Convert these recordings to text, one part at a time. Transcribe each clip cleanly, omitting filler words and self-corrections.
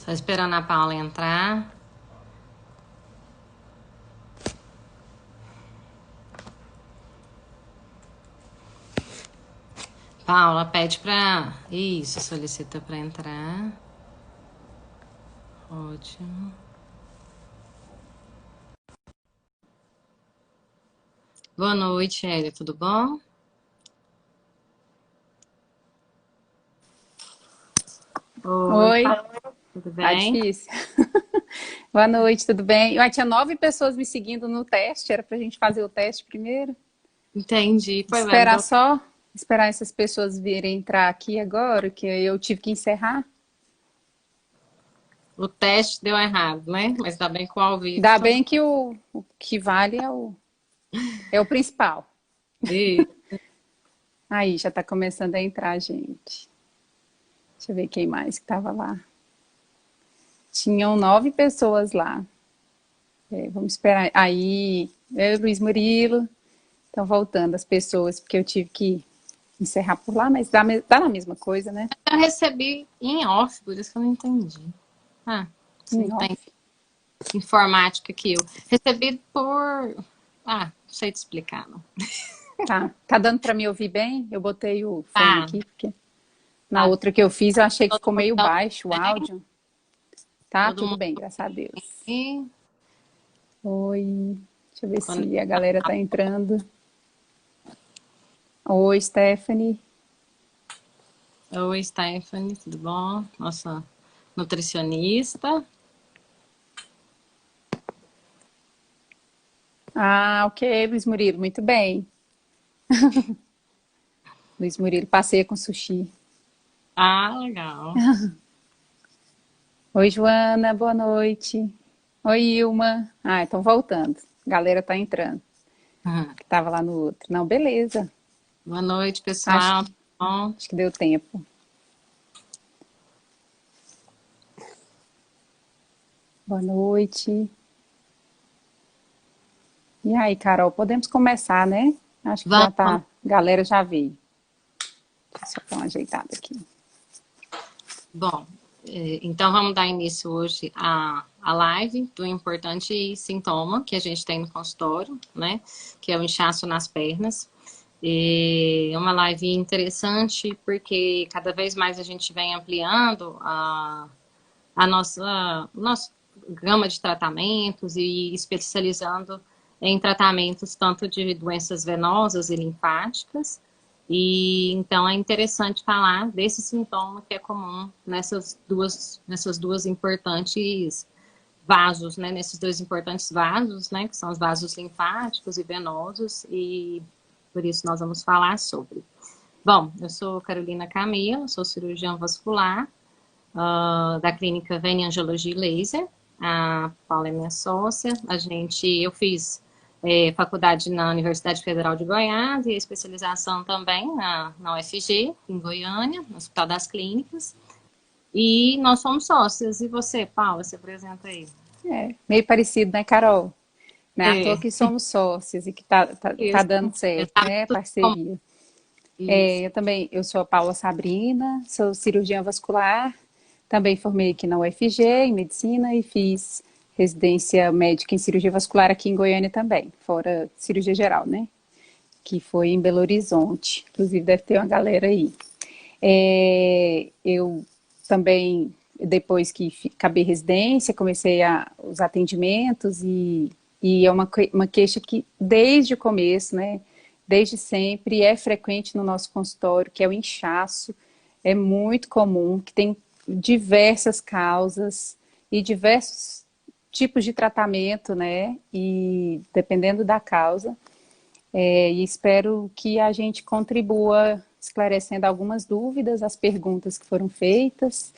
Só esperando a Paula entrar. Paula, pede pra... Isso, solicita pra entrar. Ótimo. Boa noite, Hélia, tudo bom? Oi, Oi, Paula, tudo tá bem? difícil. Boa noite, tudo bem? Tinha 9 pessoas me seguindo no teste, era pra gente fazer o teste primeiro. Entendi. Pois é, Esperar só, esperar essas pessoas virem entrar aqui agora, que eu tive que encerrar. o teste deu errado, né? Mas tá bem com o ao vivo. Ainda bem que o que vale é o principal. E Aí, já tá começando a entrar, gente. Deixa eu ver quem mais que tava lá. Tinham 9 pessoas lá. Vamos esperar. Aí, eu e o Luiz Murilo estão voltando as pessoas, porque eu tive que encerrar por lá, mas dá na mesma coisa, né? eu recebi em off, por isso que eu não entendi. Ah, você Em entende off. informática que eu. Recebi por... Ah, não sei te explicar, não. Tá. Tá dando para me ouvir bem? Eu botei o fone Tá, aqui, porque na tá. outra que eu fiz eu achei que Todo ficou mundo meio tá baixo o bem? áudio. Tá Todo tudo mundo bem, graças a Deus. bem? Oi. Deixa eu ver Quando... se a galera tá entrando. Oi, Stephanie. Oi, Stephanie, tudo bom? Nossa nutricionista. Ah, ok, Luiz Murilo, muito bem. Luiz Murilo passeia com sushi. Ah, legal. Oi, Joana, boa noite. Oi, Ilma. Ah, estão voltando. A galera tá entrando, Uhum. que tava lá no outro. Não, beleza. Boa noite, Acho pessoal. que, Tudo bom? acho que deu tempo. Boa noite. E aí, Carol, podemos começar, né? Acho que já tá. Vamos. A galera já veio. Deixa eu dar uma ajeitada aqui. Bom, então vamos dar início hoje à live do importante sintoma que a gente tem no consultório, né? Que é o inchaço nas pernas. É uma live interessante porque cada vez mais a gente vem ampliando nossa gama de tratamentos e especializando em tratamentos tanto de doenças venosas e linfáticas. E então é interessante falar desse sintoma que é comum nessas duas importantes vasos, né? Nesses dois importantes vasos, né? Que são os vasos linfáticos e venosos, e por isso nós vamos falar sobre. Bom, eu sou Carolina Camila, sou cirurgiã vascular, da clínica Vene Angiologia e Laser. A Paula é minha sócia. Eu fiz faculdade na Universidade Federal de Goiás e especialização também na UFG, em Goiânia, no Hospital das Clínicas. E nós somos sócias. E você, Paula, se apresenta aí. Meio parecido, né, Carol? Não é à toa É, que somos sócios e que tá isso. dando certo, Tá né? tudo bom. Parceria. Isso. Eu sou a Paula Sabrina, sou cirurgiã vascular, também formei aqui na UFG em medicina e fiz residência médica em cirurgia vascular aqui em Goiânia também, fora cirurgia geral, né? Que foi em Belo Horizonte. Inclusive deve ter uma galera aí. Eu também, depois que acabei residência, comecei os atendimentos e é uma queixa que desde o começo, né, desde sempre é frequente no nosso consultório, que é o inchaço. É muito comum, que tem diversas causas e diversos tipos de tratamento, né, e dependendo da causa. E espero que a gente contribua esclarecendo algumas dúvidas, as perguntas que foram feitas.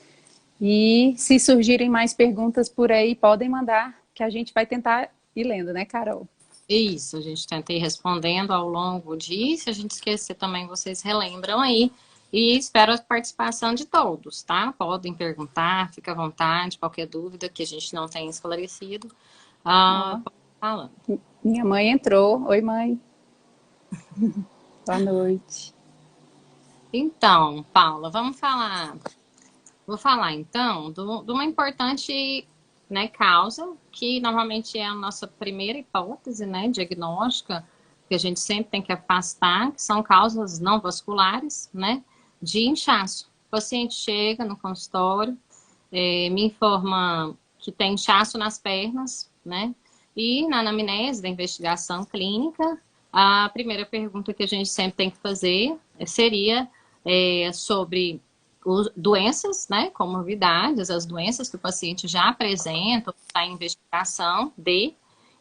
E se surgirem mais perguntas por aí, podem mandar, que a gente vai tentar ir lendo, né, Carol? Isso, a gente tenta ir respondendo ao longo disso. Se a gente esquecer também, vocês relembram aí. E espero a participação de todos, tá? Podem perguntar, fica à vontade, qualquer dúvida que a gente não tenha esclarecido. Ó, Pode ir falando. minha mãe entrou. Oi, mãe. Boa noite. Então, Paula, vamos falar. vou falar então de uma importante, né, causa, que normalmente é a nossa primeira hipótese, né, diagnóstica, que a gente sempre tem que afastar, que são causas não vasculares, né, de inchaço. O paciente chega no consultório, me informa que tem inchaço nas pernas, né, e na anamnese da investigação clínica, a primeira pergunta que a gente sempre tem que fazer seria sobre doenças, né, comorbidades, as doenças que o paciente já apresenta, está em investigação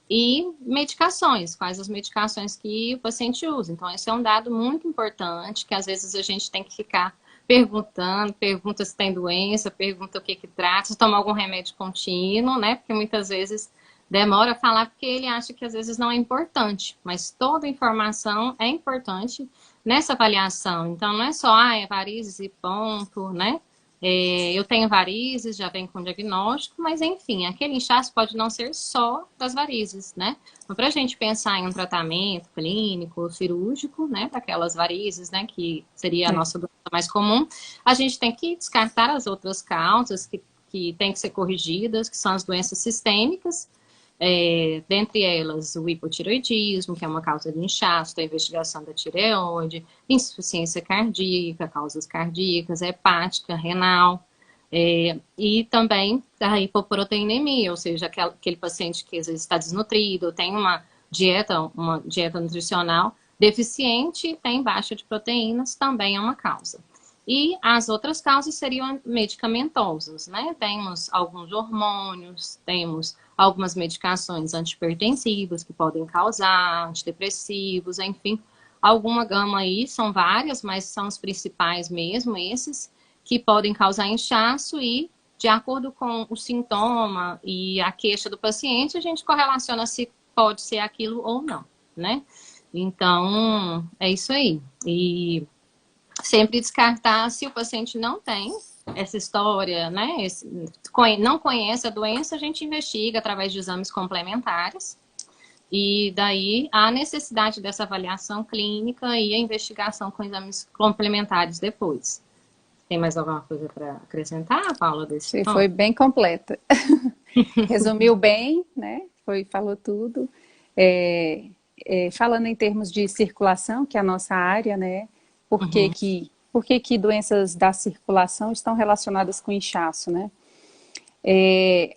e medicações, quais as medicações que o paciente usa. Então, esse é um dado muito importante, que às vezes a gente tem que ficar perguntando, pergunta se tem doença, pergunta o que trata, se toma algum remédio contínuo, né, porque muitas vezes demora a falar porque ele acha que às vezes não é importante, mas toda informação é importante nessa avaliação. Então, não é só, é varizes e ponto, né? Eu tenho varizes, já vem com diagnóstico, mas enfim, aquele inchaço pode não ser só das varizes, né? Então, para a gente pensar em um tratamento clínico, cirúrgico, né, daquelas varizes, né, que seria a nossa doença mais comum, a gente tem que descartar as outras causas que têm que ser corrigidas, que são as doenças sistêmicas, dentre elas o hipotireoidismo, que é uma causa de inchaço, a investigação da tireoide, insuficiência cardíaca, causas cardíacas, hepática, renal, e também a hipoproteinemia, ou seja, aquele paciente que às vezes está desnutrido, tem uma dieta nutricional deficiente, tem baixa de proteínas, também é uma causa. E as outras causas seriam medicamentosas, né? Temos alguns hormônios, temos algumas medicações antipertensivas que podem causar, antidepressivos, enfim, alguma gama aí, são várias, mas são os principais mesmo, esses, que podem causar inchaço e, de acordo com o sintoma e a queixa do paciente, a gente correlaciona se pode ser aquilo ou não, né? Então, é isso aí. E sempre descartar se o paciente não tem essa história, né? Não conhece a doença, a gente investiga através de exames complementares. E daí a necessidade dessa avaliação clínica e a investigação com exames complementares depois. Tem mais alguma coisa para acrescentar, Paula, desse Você ponto? foi bem completa. Resumiu bem, né? Falou tudo. Falando em termos de circulação, que é a nossa área, né? Por que doenças da circulação estão relacionadas com inchaço, né?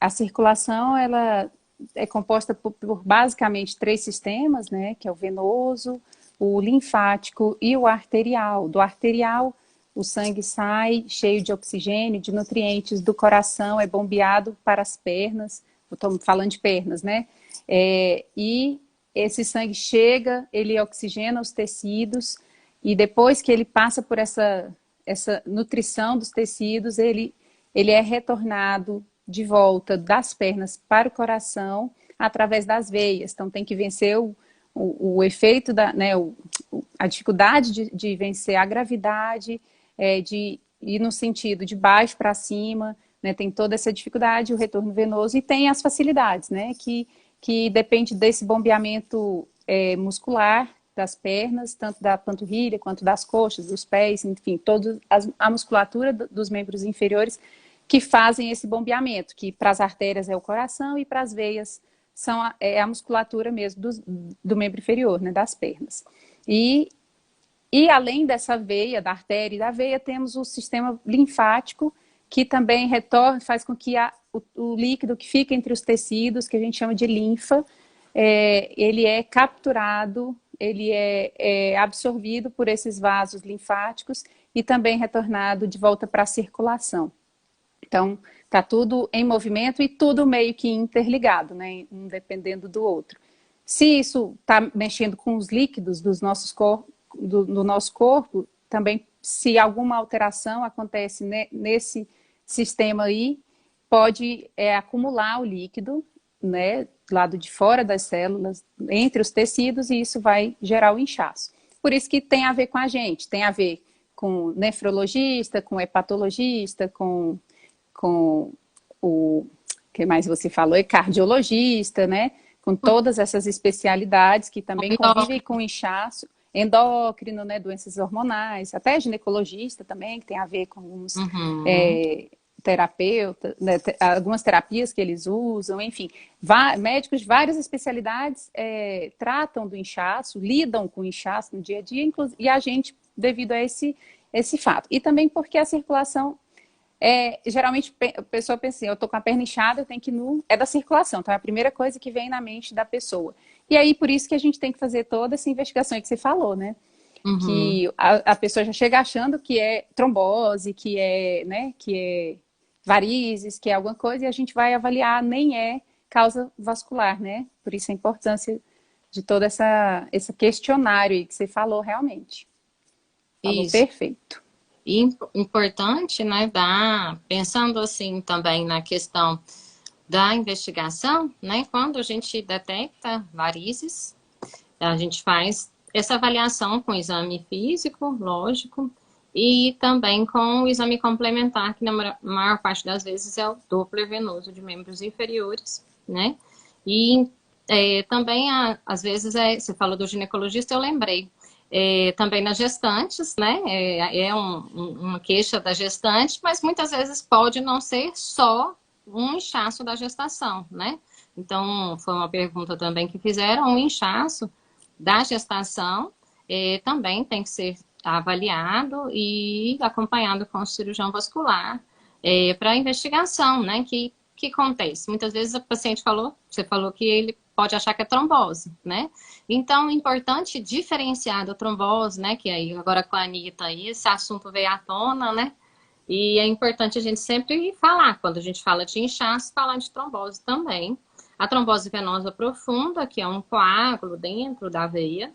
A circulação, ela é composta por basicamente 3 sistemas, né? Que é o venoso, o linfático e o arterial. Do arterial, o sangue sai cheio de oxigênio, de nutrientes, do coração é bombeado para as pernas, estou falando de pernas, né? E esse sangue chega, ele oxigena os tecidos, e depois que ele passa por essa nutrição dos tecidos, ele é retornado de volta das pernas para o coração através das veias. Então tem que vencer o efeito, a dificuldade de vencer a gravidade, de ir no sentido de baixo para cima, né? Tem toda essa dificuldade, o retorno venoso, e tem as facilidades, né? Que depende desse bombeamento muscular das pernas, tanto da panturrilha quanto das coxas, dos pés, enfim, toda a musculatura dos membros inferiores que fazem esse bombeamento, que para as artérias é o coração e para as veias são a musculatura mesmo do membro inferior, né, das pernas. E além dessa veia, da artéria e da veia, temos o sistema linfático, que também retorna, faz com que o líquido que fica entre os tecidos, que a gente chama de linfa, ele é capturado, ele é absorvido por esses vasos linfáticos e também retornado de volta para a circulação. Então, está tudo em movimento e tudo meio que interligado, né, um dependendo do outro. Se isso está mexendo com os líquidos do nosso corpo, também, se alguma alteração acontece nesse sistema aí, pode acumular o líquido, né, do lado de fora das células, entre os tecidos, e isso vai gerar o inchaço. Por isso que tem a ver com a gente, tem a ver com nefrologista, com hepatologista, com o que mais você falou, cardiologista, né, com todas essas especialidades que também convivem com inchaço, endócrino, né, doenças hormonais, até ginecologista também, que tem a ver com alguns terapeuta, né, algumas terapias que eles usam, enfim, médicos de várias especialidades tratam do inchaço, lidam com o inchaço no dia a dia, e a gente, devido a esse fato. E também porque a circulação, geralmente a pessoa pensa assim, eu tô com a perna inchada, eu tenho que ir é da circulação, então é a primeira coisa que vem na mente da pessoa. E aí, por isso que a gente tem que fazer toda essa investigação que você falou, né? Uhum. Que a pessoa já chega achando que é trombose, né, que é varizes, que é alguma coisa, e a gente vai avaliar, nem é causa vascular, né? Por isso a importância de todo esse questionário aí que você falou realmente. Falou Isso. perfeito. E importante, né, pensando assim também na questão da investigação, né, quando a gente detecta varizes, a gente faz essa avaliação com exame físico, lógico, e também com o exame complementar, que na maior parte das vezes é o Doppler venoso de membros inferiores, né? E também, às vezes, você falou do ginecologista, eu lembrei. Também nas gestantes, né? Uma queixa da gestante, mas muitas vezes pode não ser só um inchaço da gestação, né? Então, foi uma pergunta também que fizeram, um inchaço da gestação também tem que ser avaliado e acompanhado com o cirurgião vascular para investigação, né? Que acontece? Muitas vezes o paciente você falou que ele pode achar que é trombose, né? Então, é importante diferenciar da trombose, né? Que aí, agora com a Anitta aí, esse assunto veio à tona, né? E é importante a gente sempre falar, quando a gente fala de inchaço, falar de trombose também. A trombose venosa profunda, que é um coágulo dentro da veia,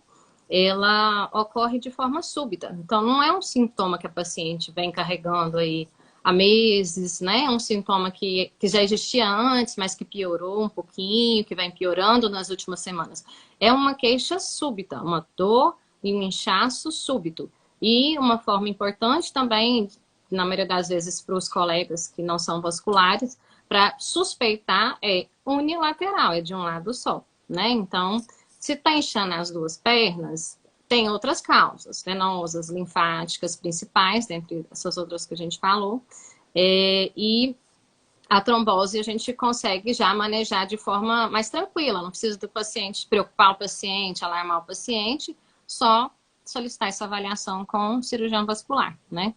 ela ocorre de forma súbita. Então, não é um sintoma que a paciente vem carregando aí há meses, né? É um sintoma que já existia antes, mas que piorou um pouquinho, que vem piorando nas últimas semanas. É uma queixa súbita, uma dor e um inchaço súbito. E uma forma importante também, na maioria das vezes, para os colegas que não são vasculares, para suspeitar unilateral, é de um lado só, né? Então, se está inchando as duas pernas, tem outras causas, venosas, linfáticas principais, dentre essas outras que a gente falou, e a trombose a gente consegue já manejar de forma mais tranquila, não precisa do paciente preocupar o paciente, alarmar o paciente, só solicitar essa avaliação com o cirurgião vascular, né?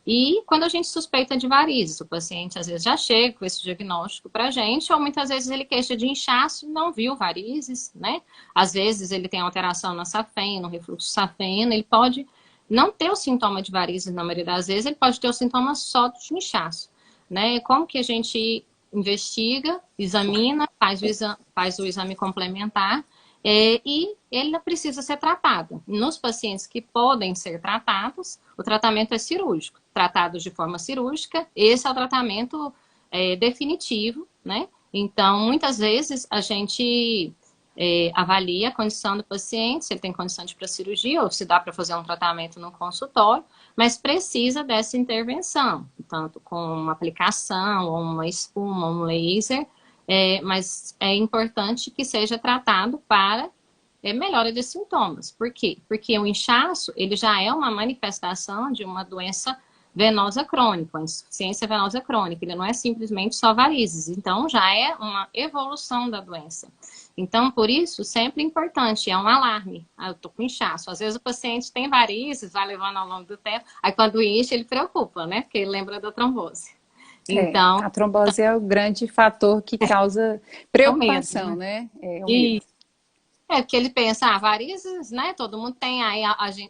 E quando a gente suspeita de varizes, o paciente às vezes já chega com esse diagnóstico para a gente, ou muitas vezes ele queixa de inchaço e não viu varizes, né? Às vezes ele tem alteração na safena, no refluxo safena, ele pode não ter o sintoma de varizes na maioria das vezes, ele pode ter o sintoma só de inchaço, né? Como que a gente investiga, examina, faz o exame complementar, e ele precisa ser tratado. Nos pacientes que podem ser tratados, o tratamento é cirúrgico. Tratados de forma cirúrgica, esse é o tratamento definitivo, né? Então, muitas vezes, a gente avalia a condição do paciente, se ele tem condição de ir para cirurgia, ou se dá para fazer um tratamento no consultório, mas precisa dessa intervenção, tanto com uma aplicação, ou uma espuma, um laser, mas é importante que seja tratado para melhora de sintomas. Por quê? Porque o inchaço, ele já é uma manifestação de uma doença venosa crônica, uma insuficiência venosa crônica, ele não é simplesmente só varizes, então já é uma evolução da doença. Então, por isso, sempre importante, é um alarme. Eu tô com inchaço. Às vezes o paciente tem varizes, vai levando ao longo do tempo, aí quando incha ele preocupa, né? Porque ele lembra da trombose. Então, A trombose é o grande fator que causa aumenta, preocupação, né? né? É o medo. E porque ele pensa, varizes, né? Todo mundo tem, aí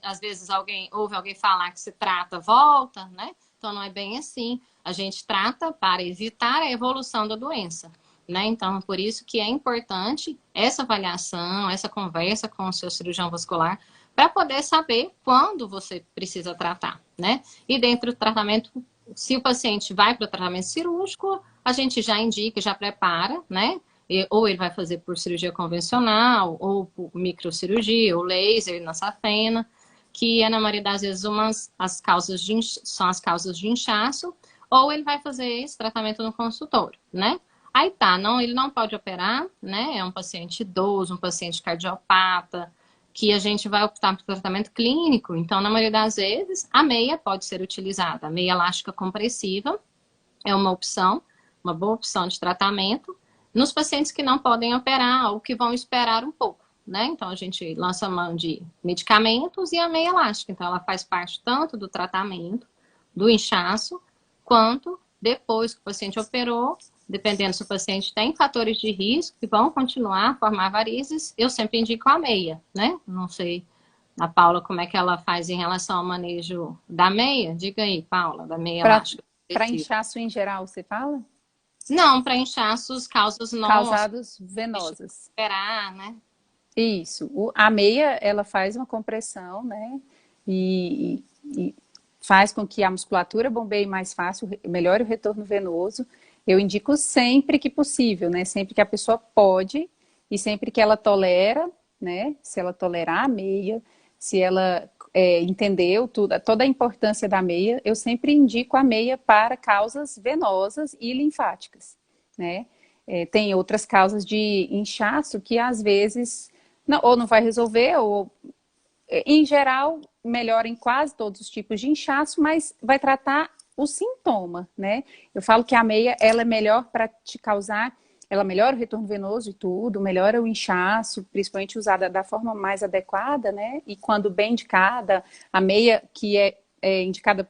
às vezes ouve alguém falar que se trata, volta, né? Então não é bem assim. A gente trata para evitar a evolução da doença, né? Então, por isso que é importante essa avaliação, essa conversa com o seu cirurgião vascular, para poder saber quando você precisa tratar, né? E dentro do tratamento, se o paciente vai para o tratamento cirúrgico, a gente já indica, já prepara, né? Ou ele vai fazer por cirurgia convencional, ou por microcirurgia, ou laser na safena, que na maioria das vezes são as causas de inchaço, ou ele vai fazer esse tratamento no consultório, né? Aí tá, ele não pode operar, né? É um paciente idoso, um paciente cardiopata, que a gente vai optar por tratamento clínico. Então, na maioria das vezes, a meia pode ser utilizada, a meia elástica compressiva, é uma boa opção de tratamento. Nos pacientes que não podem operar ou que vão esperar um pouco, né? Então, a gente lança mão de medicamentos e a meia elástica. Então, ela faz parte tanto do tratamento, do inchaço, quanto depois que o paciente operou, dependendo se o paciente tem fatores de risco que vão continuar a formar varizes, eu sempre indico a meia, né? Não sei a Paula como é que ela faz em relação ao manejo da meia. Diga aí, Paula, da meia elástica. Para inchaço em geral, você fala? Não, para inchaços, causas não Causados venosas. operar, né? Isso. A meia, ela faz uma compressão, né? E faz com que a musculatura bombeie mais fácil, melhore o retorno venoso. Eu indico sempre que possível, né? Sempre que a pessoa pode e sempre que ela tolera, né? Se ela tolerar a meia, se ela entendeu toda a importância da meia, eu sempre indico a meia para causas venosas e linfáticas, né? Tem outras causas de inchaço que às vezes ou não vai resolver, ou em geral melhora em quase todos os tipos de inchaço, mas vai tratar o sintoma, né? Eu falo que a meia, ela é melhor para te causar, ela melhora o retorno venoso e tudo, melhora o inchaço, principalmente usada da forma mais adequada, né? E quando bem indicada, a meia que é indicada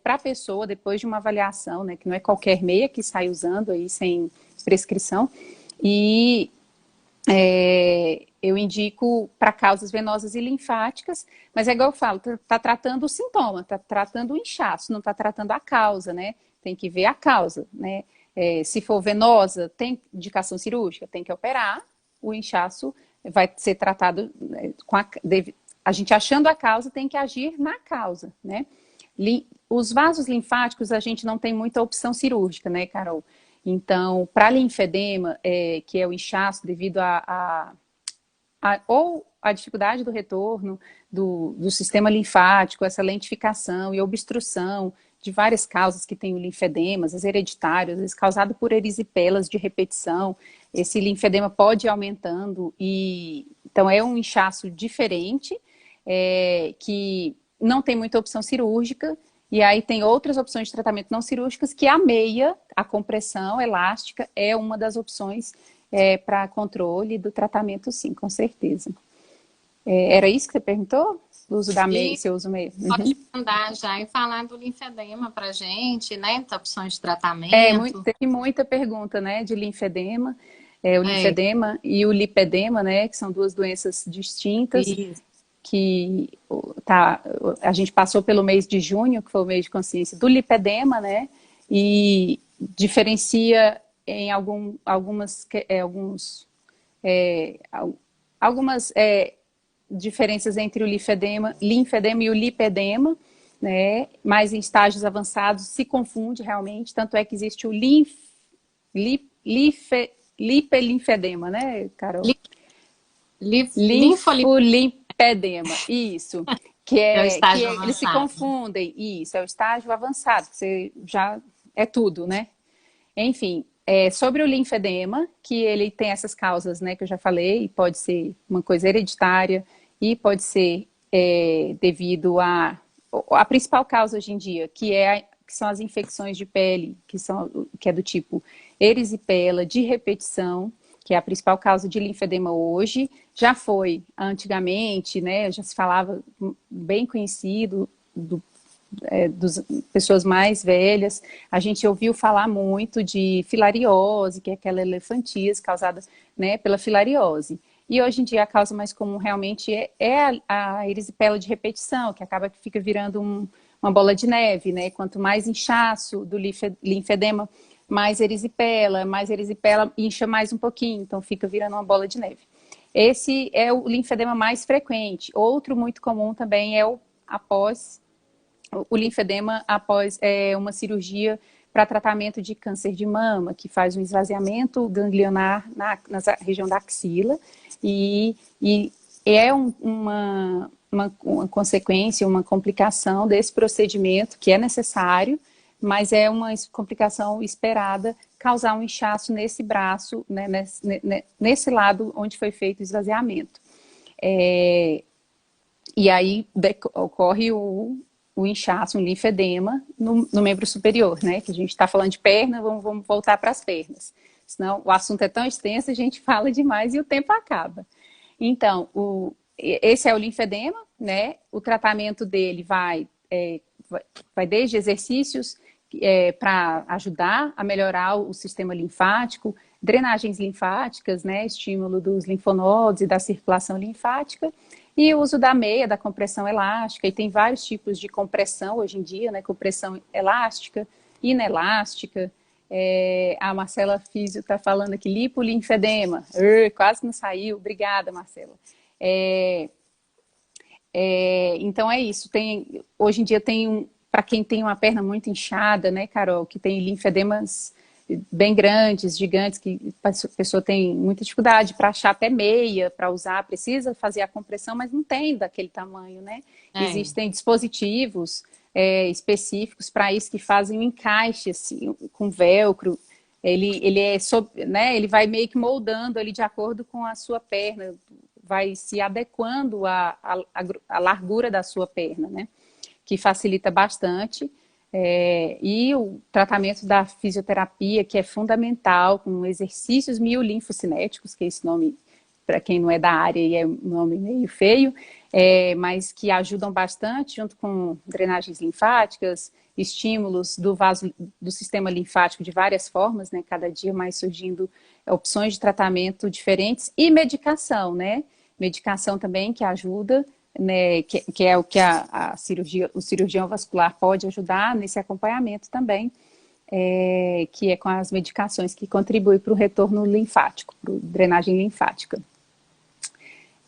para a pessoa depois de uma avaliação, né? Que não é qualquer meia que sai usando aí sem prescrição. E eu indico para causas venosas e linfáticas, mas é igual eu falo, tá tratando o sintoma, tá tratando o inchaço, não tá tratando a causa, né? Tem que ver a causa, né? Se for venosa, tem indicação cirúrgica, tem que operar, o inchaço vai ser tratado com a gente achando a causa, tem que agir na causa, né? Os vasos linfáticos, a gente não tem muita opção cirúrgica, né, Carol? Então, para linfedema, que é o inchaço devido ou a dificuldade do retorno do sistema linfático, essa lentificação e obstrução de várias causas que tem o linfedemas, as hereditárias, às vezes causado por erisipelas de repetição, esse linfedema pode ir aumentando então é um inchaço diferente, que não tem muita opção cirúrgica. E aí tem outras opções de tratamento não cirúrgicas que a meia, a compressão elástica, é uma das opções para controle do tratamento, sim, com certeza. Era isso que você perguntou? O uso da meia, se eu uso meia? Pode mandar já e falar do linfedema pra gente, né? Das opções de tratamento. Tem muita pergunta, né, de linfedema. O linfedema e o lipedema, né, que são duas doenças distintas. Isso. Que a gente passou pelo mês de junho, que foi o mês de consciência do lipedema, né? E diferencia em algumas diferenças entre o linfedema e o lipedema, né? Mas em estágios avançados se confunde realmente, tanto é que existe o lipelinfedema, né, Carol? Linfolipedema, isso. Que eles se confundem. Isso, é o estágio avançado, que você já é tudo, né? Enfim, sobre o linfedema, que ele tem essas causas, né, que eu já falei, pode ser uma coisa hereditária e pode ser devido a principal causa hoje em dia, que são as infecções de pele, que é do tipo erisipela, de repetição, que é a principal causa de linfedema hoje. Já foi antigamente, né, já se falava, bem conhecido, das pessoas mais velhas, a gente ouviu falar muito de filariose, que é aquela elefantíase causada, né, pela filariose. E hoje em dia a causa mais comum realmente é a erisipela de repetição, que acaba que fica virando uma bola de neve, né? Quanto mais inchaço do linfedema, mais erisipela incha mais um pouquinho, então fica virando uma bola de neve. Esse é o linfedema mais frequente. Outro muito comum também é o linfedema após uma cirurgia para tratamento de câncer de mama, que faz um esvaziamento ganglionar na região da axila e é uma consequência, uma complicação desse procedimento que é necessário, mas é uma complicação esperada causar um inchaço nesse braço, né, nesse lado onde foi feito o esvaziamento. E aí ocorre o o inchaço, um linfedema no membro superior, né? Que a gente está falando de perna, vamos voltar para as pernas. Senão o assunto é tão extenso, a gente fala demais e o tempo acaba. Então, esse é o linfedema, né? O tratamento dele vai desde exercícios para ajudar a melhorar o sistema linfático, drenagens linfáticas, né? Estímulo dos linfonodos e da circulação linfática, e o uso da meia, da compressão elástica, e tem vários tipos de compressão hoje em dia, né? Compressão elástica, inelástica. A Marcela Físio está falando aqui, lipolinfedema. Quase não saiu, obrigada, Marcela. Então é isso. Hoje em dia tem para quem tem uma perna muito inchada, né, Carol, que tem linfedemas bem grandes, gigantes, que a pessoa tem muita dificuldade para achar até meia para usar, precisa fazer a compressão, mas não tem daquele tamanho, né? Existem dispositivos específicos para isso que fazem um encaixe assim, com velcro. Ele vai meio que moldando ali de acordo com a sua perna, vai se adequando à largura da sua perna, né? Que facilita bastante. E o tratamento da fisioterapia, que é fundamental, com exercícios miolinfocinéticos, que é esse nome, para quem não é da área, e é um nome meio feio, mas que ajudam bastante, junto com drenagens linfáticas, estímulos do sistema linfático de várias formas, né? Cada dia mais surgindo opções de tratamento diferentes, e medicação, né? Medicação também que ajuda, né, que é o que o cirurgião vascular pode ajudar nesse acompanhamento também, que é com as medicações que contribuem para o retorno linfático, para a drenagem linfática.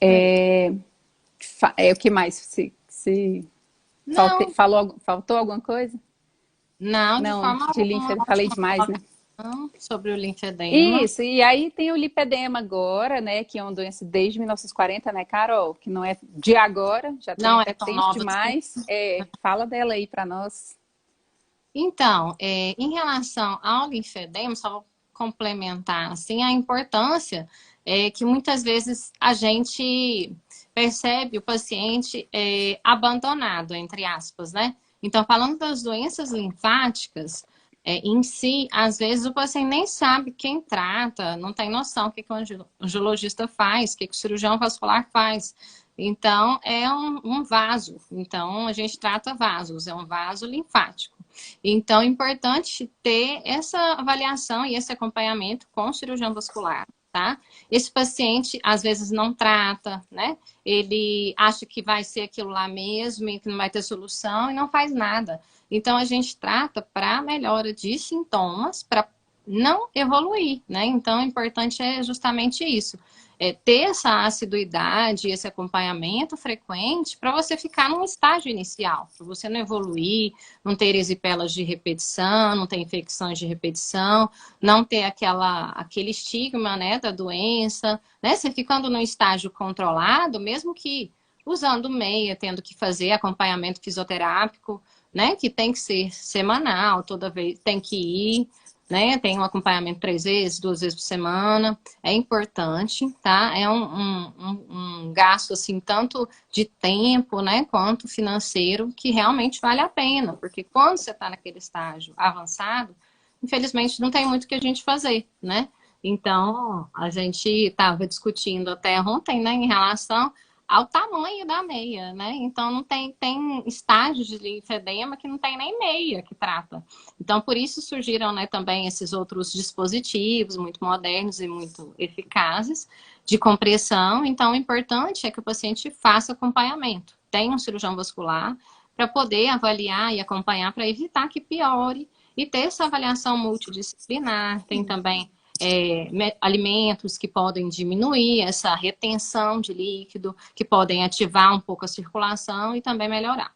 O que mais? Faltou alguma coisa? Não, de forma de linfedema, falei demais, né? Sobre o linfedema. Isso, e aí tem o lipedema agora, né, que é uma doença desde 1940, né, Carol? Que não é de agora, já tem até tempo demais. Fala dela aí para nós. Então, em relação ao linfedema, só vou complementar assim, a importância que muitas vezes a gente percebe o paciente abandonado, entre aspas, né? Então, falando das doenças linfáticas, em si, às vezes o paciente nem sabe quem trata, não tem noção o que o angiologista faz, o que o cirurgião vascular faz. Então, é um vaso. Então, a gente trata vasos, é um vaso linfático. Então, é importante ter essa avaliação e esse acompanhamento com o cirurgião vascular, tá? Esse paciente, às vezes, não trata, né? Ele acha que vai ser aquilo lá mesmo e que não vai ter solução e não faz nada. Então, a gente trata para melhora de sintomas, para não evoluir, né? Então, o importante é justamente isso. Ter essa assiduidade, esse acompanhamento frequente para você ficar num estágio inicial, para você não evoluir, não ter erisipelas de repetição, não ter infecções de repetição, não ter aquele estigma, né, da doença, né? Você ficando num estágio controlado, mesmo que usando meia, tendo que fazer acompanhamento fisioterápico, né, que tem que ser semanal, toda vez tem que ir, né, tem um acompanhamento 3 vezes, 2 vezes por semana, é importante, tá? É um gasto, assim, tanto de tempo, né, quanto financeiro, que realmente vale a pena, porque quando você está naquele estágio avançado, infelizmente não tem muito o que a gente fazer, né? Então, a gente estava discutindo até ontem, né, em relação ao tamanho da meia, né? Então, não tem estágios de linfedema que não tem nem meia que trata. Então, por isso surgiram, né, também esses outros dispositivos muito modernos e muito eficazes de compressão. Então, o importante é que o paciente faça acompanhamento. Tem um cirurgião vascular para poder avaliar e acompanhar para evitar que piore e ter essa avaliação multidisciplinar. Tem também alimentos que podem diminuir essa retenção de líquido, que podem ativar um pouco a circulação e também melhorar.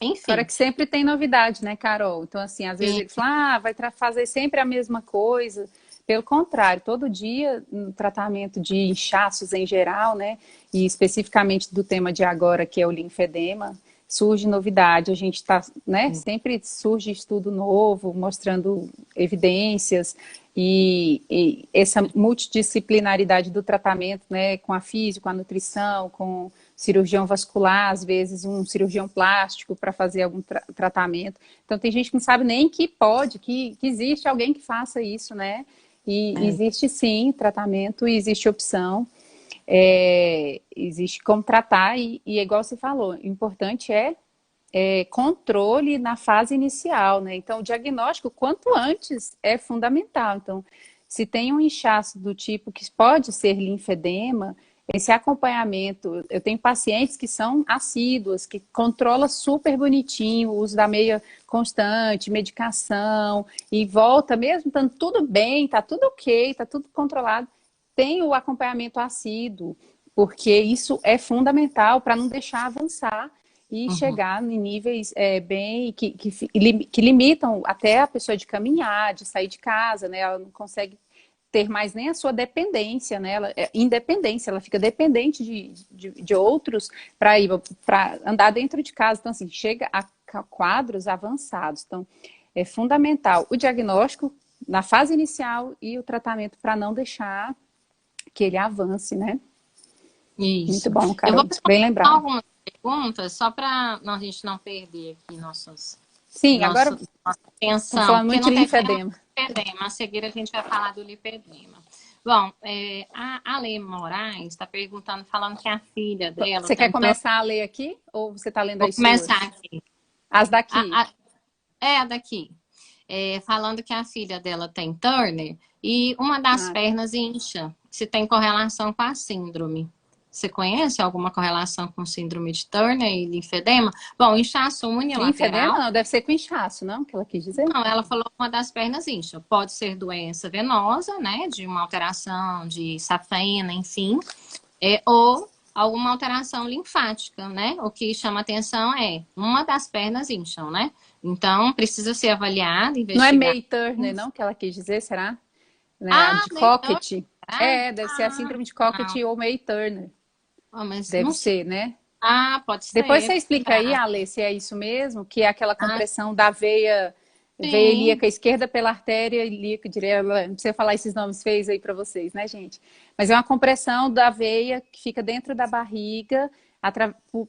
Enfim. Agora que sempre tem novidade, né, Carol? Então, assim, às vezes ele fala, vai fazer sempre a mesma coisa. Pelo contrário, todo dia, no tratamento de inchaços em geral, né, e especificamente do tema de agora, que é o linfedema, surge novidade, a gente está, né, sempre surge estudo novo, mostrando evidências, e essa multidisciplinaridade do tratamento, né, com a física, com a nutrição, com cirurgião vascular, às vezes um cirurgião plástico para fazer algum tratamento. Então tem gente que não sabe nem que pode, que existe alguém que faça isso, né? E existe sim tratamento e existe opção. Existe como tratar e é igual você falou, o importante é controle na fase inicial, né? Então, o diagnóstico, quanto antes, é fundamental. Então, se tem um inchaço do tipo que pode ser linfedema, esse acompanhamento, eu tenho pacientes que são assíduas, que controla super bonitinho o uso da meia constante, medicação, e volta mesmo, estando tudo bem, tá tudo ok, tá tudo controlado, tem o acompanhamento assíduo, porque isso é fundamental para não deixar avançar e chegar em níveis que limitam até a pessoa de caminhar, de sair de casa, né? Ela não consegue ter mais nem a sua dependência, né? Independência, ela fica dependente de outros para andar dentro de casa. Então, assim, chega a quadros avançados. Então, é fundamental o diagnóstico na fase inicial e o tratamento para não deixar que ele avance, né? Isso. Muito bom, Carol. Eu vou bem lembrado. algumas perguntas, só para a gente não perder aqui nossa atenção. Estamos falando muito de linfedema. A seguir a gente vai falar do lipedema. Bom, a Ale Moraes está perguntando, falando que a filha dela... Você quer começar a ler aqui? Ou você está lendo as suas? Vou começar aqui. As daqui? A daqui. Falando que a filha dela tem Turner e uma das pernas incha, se tem correlação com a síndrome. Você conhece alguma correlação com síndrome de Turner e linfedema? Bom, inchaço unilateral... Linfedema não, deve ser com inchaço, não? Que ela quis dizer? Não, ela falou uma das pernas incha. Pode ser doença venosa, né? De uma alteração de safena, enfim. Ou alguma alteração linfática, né? O que chama atenção é uma das pernas incham, né? Então, precisa ser avaliado, investigado. Não é May Turner, não? Que ela quis dizer, será? Né? De Cockett. Deve ser a síndrome de Cockett ou May Turner. Mas deve ser, né? Pode ser. Depois você explica aí, Ale, se é isso mesmo, que é aquela compressão da veia ilíaca esquerda pela artéria ilíaca direita. Não precisa falar esses nomes feios aí para vocês, né, gente? Mas é uma compressão da veia que fica dentro da barriga,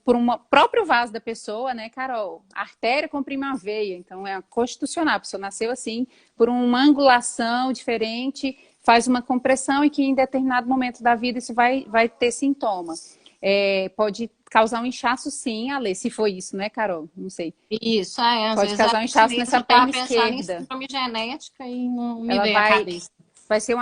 por um próprio vaso da pessoa, né, Carol? A artéria comprime a veia, então é constitucional. A pessoa nasceu assim, por uma angulação diferente, faz uma compressão e que em determinado momento da vida isso vai ter sintoma. Pode causar um inchaço, sim, Ale, se foi isso, né, Carol? Não sei. Isso, às pode vezes causar um inchaço nessa perna esquerda. Em síndrome genética e não me Ela veio a cabeça. Vai ser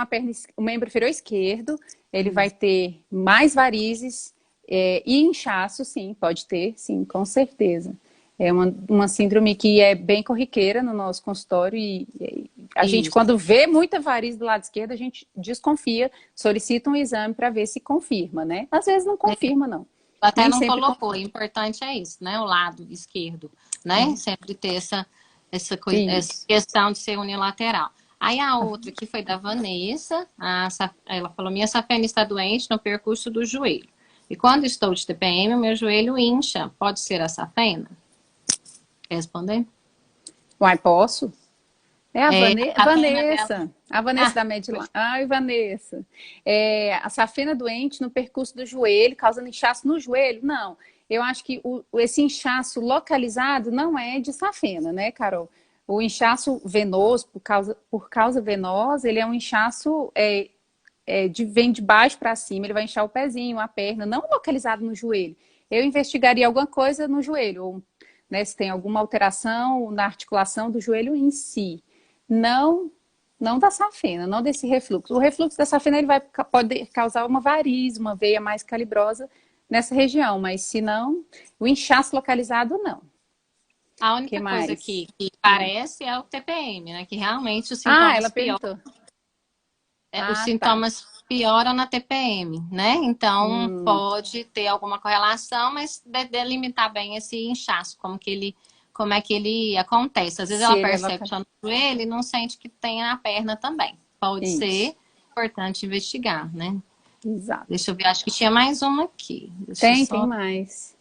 o membro inferior esquerdo, ele vai ter mais varizes e inchaço, sim, pode ter, sim, com certeza. É uma síndrome que é bem corriqueira no nosso consultório e a gente, quando vê muita variz do lado esquerdo, a gente desconfia, solicita um exame para ver se confirma, né? Às vezes não confirma, não. Até não colocou, o importante é isso, né? O lado esquerdo, né? Sempre ter essa questão de ser unilateral. Aí a outra que foi da Vanessa, ela falou, minha safena está doente no percurso do joelho. E quando estou de TPM, o meu joelho incha. Pode ser a safena? Quer responder? Uai, posso? A Vanessa. A Vanessa da Medline. Ai, Vanessa. A safena doente no percurso do joelho, causando inchaço no joelho? Não. Eu acho que esse inchaço localizado não é de safena, né, Carol? O inchaço venoso, por causa venosa, ele é um inchaço vem de baixo para cima, ele vai inchar o pezinho, a perna, não localizado no joelho. Eu investigaria alguma coisa no joelho, ou, né, se tem alguma alteração na articulação do joelho em si. Não da safena, não desse refluxo. O refluxo da safena ele pode causar uma variz, uma veia mais calibrosa nessa região, mas se não, o inchaço localizado não. A única coisa que parece é o TPM, né? Que realmente os sintomas ela perguntou. Os sintomas pioram na TPM, né? Então pode ter alguma correlação, mas delimitar bem esse inchaço, como é que ele acontece. Às vezes ela percebe que está no joelho e não sente que tem na perna também. Pode ser importante investigar, né? Exato. Deixa eu ver, acho que tinha mais uma aqui. Tem mais.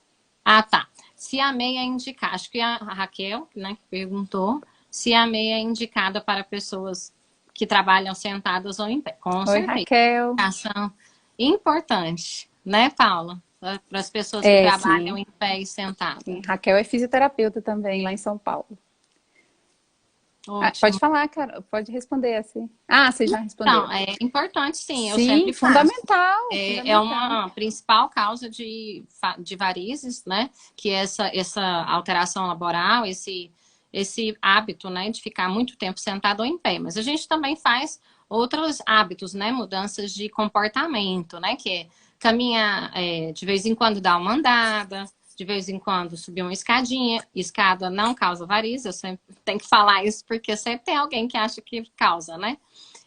Tá. Se a meia é indicada, acho que a Raquel, né, que perguntou, se a meia é indicada para pessoas que trabalham sentadas ou em pé. Com certeza. Raquel. Ação importante, né, Paula? para as pessoas que trabalham Sim. em pé e sentada. Sim. Raquel é fisioterapeuta também, lá em São Paulo. Pode Ótimo. falar, cara, pode responder assim. Ah, você já respondeu. Então, é importante, sim, eu Sim, sempre faço. fundamental, É fundamental. uma principal causa de varizes, né? Que é essa alteração laboral, esse hábito, né, de ficar muito tempo sentado ou em pé. Mas a gente também faz outros hábitos, né? Mudanças de comportamento, né? Que é caminhar, de vez em quando dar uma andada, de vez em quando subir uma escadinha. Escada não causa variz, eu sempre tenho que falar isso porque sempre tem alguém que acha que causa, né?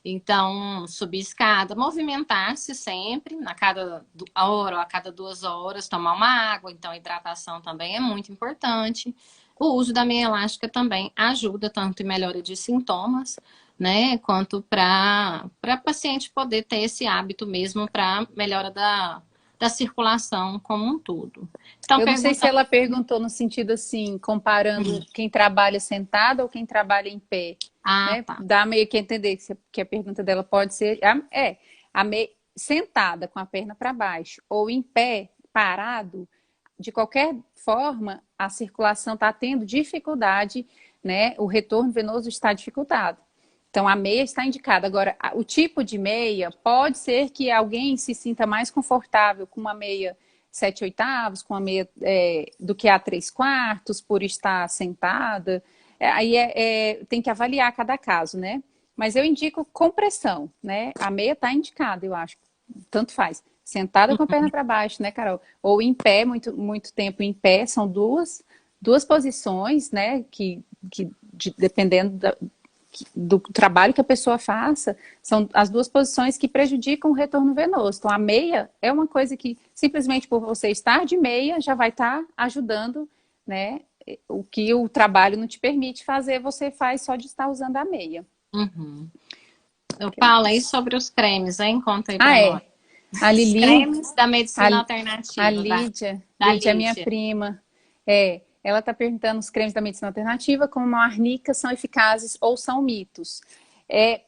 Então, subir escada, movimentar-se sempre, a cada hora ou a cada 2 horas, tomar uma água. Então, a hidratação também é muito importante. O uso da meia elástica também ajuda tanto em melhora de sintomas, né, quanto para paciente poder ter esse hábito mesmo para melhora da circulação como um todo. Então, Eu não sei se pergunta. ela perguntou no sentido assim, comparando quem trabalha sentado ou quem trabalha em pé, Ah, né? tá. Dá meio que entender que a pergunta dela pode ser sentada com a perna para baixo ou em pé, parado, de qualquer forma, a circulação está tendo dificuldade, né? O retorno venoso está dificultado. Então, a meia está indicada. Agora, o tipo de meia pode ser que alguém se sinta mais confortável com uma meia 7/8, com uma meia do que a 3/4, por estar sentada. Aí tem que avaliar cada caso, né? Mas eu indico compressão, né? A meia está indicada, eu acho. Tanto faz. Sentada com a perna para baixo, né, Carol? Ou em pé, muito, muito tempo em pé. São duas posições, né? Dependendo do trabalho que a pessoa faça, são as duas posições que prejudicam o retorno venoso. Então, a meia é uma coisa que, simplesmente por você estar de meia, já vai estar ajudando, né? O que o trabalho não te permite fazer, você faz só de estar usando a meia. Uhum. Eu Que falo aí mais? sobre os cremes, hein? Conta aí para Ah, nós. é. A Os Lili, cremes da a, medicina a alternativa, da Lídia é minha Lídia. prima. Ela está perguntando os cremes da medicina alternativa, como a arnica, são eficazes ou são mitos.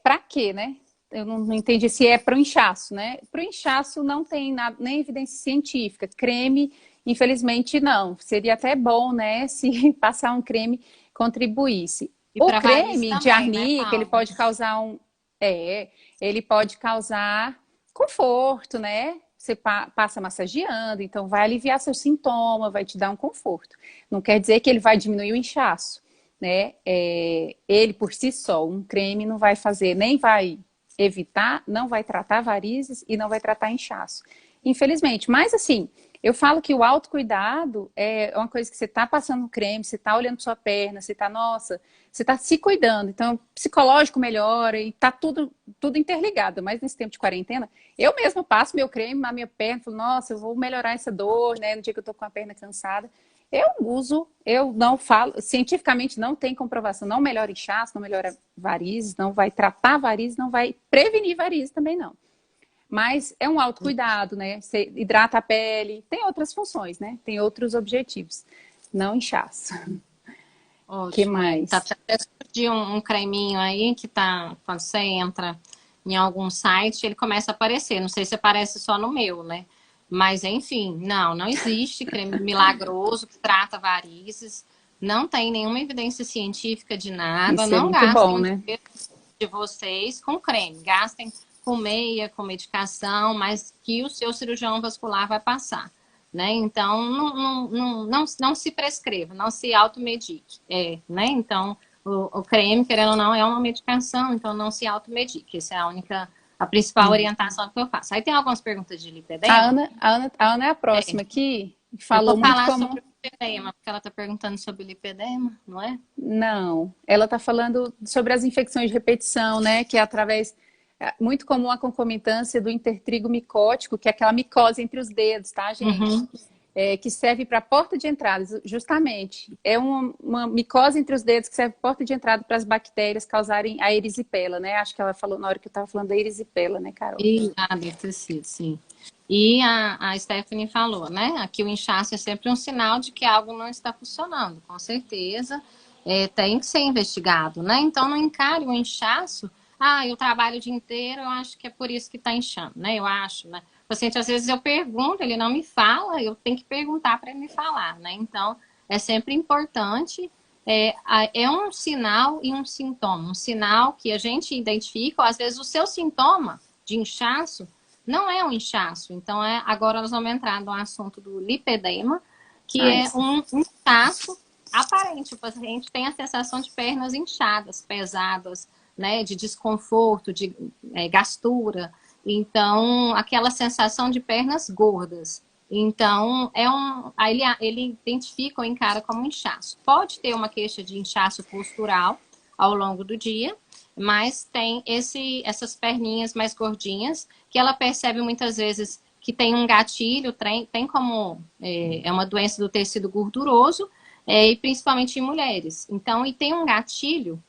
Para quê, né? Eu não entendi se é para o inchaço, né? Para o inchaço não tem nada, nem evidência científica. Creme, infelizmente, não. Seria até bom, né, se passar um creme contribuísse. E O para varizes creme de também, né, arnica, ele Paula? pode causar ele pode causar conforto, né? Você passa massageando, então vai aliviar seu sintoma, vai te dar um conforto. Não quer dizer que ele vai diminuir o inchaço, né? Ele por si só, um creme não vai fazer, nem vai evitar, não vai tratar varizes e não vai tratar inchaço. Infelizmente, mas assim, eu falo que o autocuidado é uma coisa que você está passando creme, você está olhando para sua perna, você está se cuidando. Então, psicológico melhora e está tudo interligado. Mas nesse tempo de quarentena, eu mesma passo meu creme na minha perna, falo, nossa, eu vou melhorar essa dor, né? No dia que eu estou com a perna cansada. Eu não falo, cientificamente não tem comprovação, não melhora inchaço, não melhora varizes, não vai tratar varizes, não vai prevenir varizes também não. Mas é um autocuidado, né? Você hidrata a pele, tem outras funções, né? Tem outros objetivos. Não inchaço. O que Ótimo, tá mais? até surgir um creminho aí que tá, quando você entra em algum site, ele começa a aparecer. Não sei se aparece só no meu, né? Mas enfim, não existe creme milagroso que trata varizes. Não tem nenhuma evidência científica de nada. Isso é Não muito bom, gastem né? dinheiro de vocês com creme. Gastem com meia, com medicação, mas que o seu cirurgião vascular vai passar. Né? Então, não se prescreva, não se automedique. Né? Então, o creme, querendo ou não, é uma medicação, então não se automedique. Essa é a principal orientação que eu faço. Aí tem algumas perguntas de lipedema. A Ana é a próxima aqui. Eu vou Falou muito falar como... sobre o lipedema, porque ela está perguntando sobre lipedema, não é? Não, ela está falando sobre as infecções de repetição, né? Que é muito comum a concomitância do intertrigo micótico, que é aquela micose entre os dedos, tá, gente? Uhum. Que serve para a porta de entrada, justamente. É uma micose entre os dedos que serve para porta de entrada para as bactérias causarem a erisipela, né? Acho que ela falou na hora que eu estava falando da erisipela, né, Carol? Deve ter sido, sim. E a Stephanie falou, né? Aqui o inchaço é sempre um sinal de que algo não está funcionando, com certeza. Tem que ser investigado, né? Então não encare o inchaço. Eu trabalho o dia inteiro, eu acho que é por isso que está inchando, né? Eu acho, né? O paciente, às vezes, eu pergunto, ele não me fala, eu tenho que perguntar para ele me falar, né? Então, é sempre importante, é um sinal e um sintoma. Um sinal que a gente identifica, ou às vezes o seu sintoma de inchaço não é um inchaço. Então, agora nós vamos entrar no assunto do lipedema, que é um inchaço aparente. O paciente tem a sensação de pernas inchadas, pesadas, né, de desconforto, de gastura. Então, aquela sensação de pernas gordas. Então, aí ele identifica ou encara como inchaço. Pode ter uma queixa de inchaço postural ao longo do dia, mas tem essas perninhas mais gordinhas, que ela percebe muitas vezes que tem um gatilho, tem como é uma doença do tecido gorduroso, e principalmente em mulheres. Então, e tem um gatilho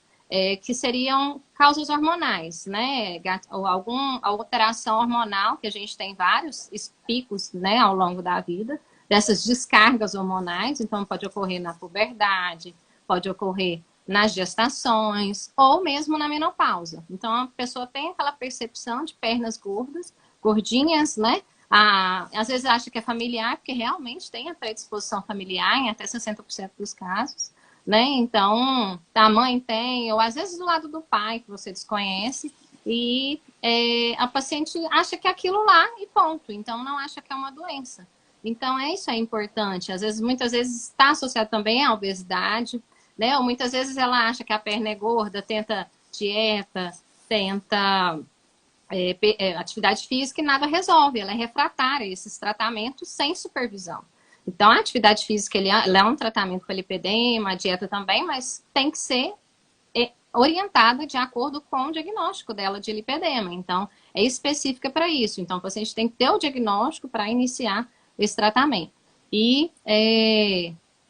que seriam causas hormonais, né? Ou alguma alteração hormonal, que a gente tem vários picos, né, ao longo da vida, dessas descargas hormonais. Então, pode ocorrer na puberdade, pode ocorrer nas gestações, ou mesmo na menopausa. Então, a pessoa tem aquela percepção de pernas gordas, gordinhas, né? Às vezes acha que é familiar, porque realmente tem a predisposição familiar em até 60% dos casos, né? Então, a mãe tem, ou às vezes do lado do pai, que você desconhece, e a paciente acha que é aquilo lá e ponto. Então, não acha que é uma doença. Então, isso é importante. Às vezes, muitas vezes está associado também à obesidade, né? Ou muitas vezes ela acha que a perna é gorda, tenta dieta, tenta atividade física e nada resolve. Ela é refratária a esses tratamentos sem supervisão. Então, a atividade física ela é um tratamento para lipedema, a dieta também, mas tem que ser orientada de acordo com o diagnóstico dela de lipedema. Então, é específica para isso. Então, o paciente tem que ter o diagnóstico para iniciar esse tratamento. E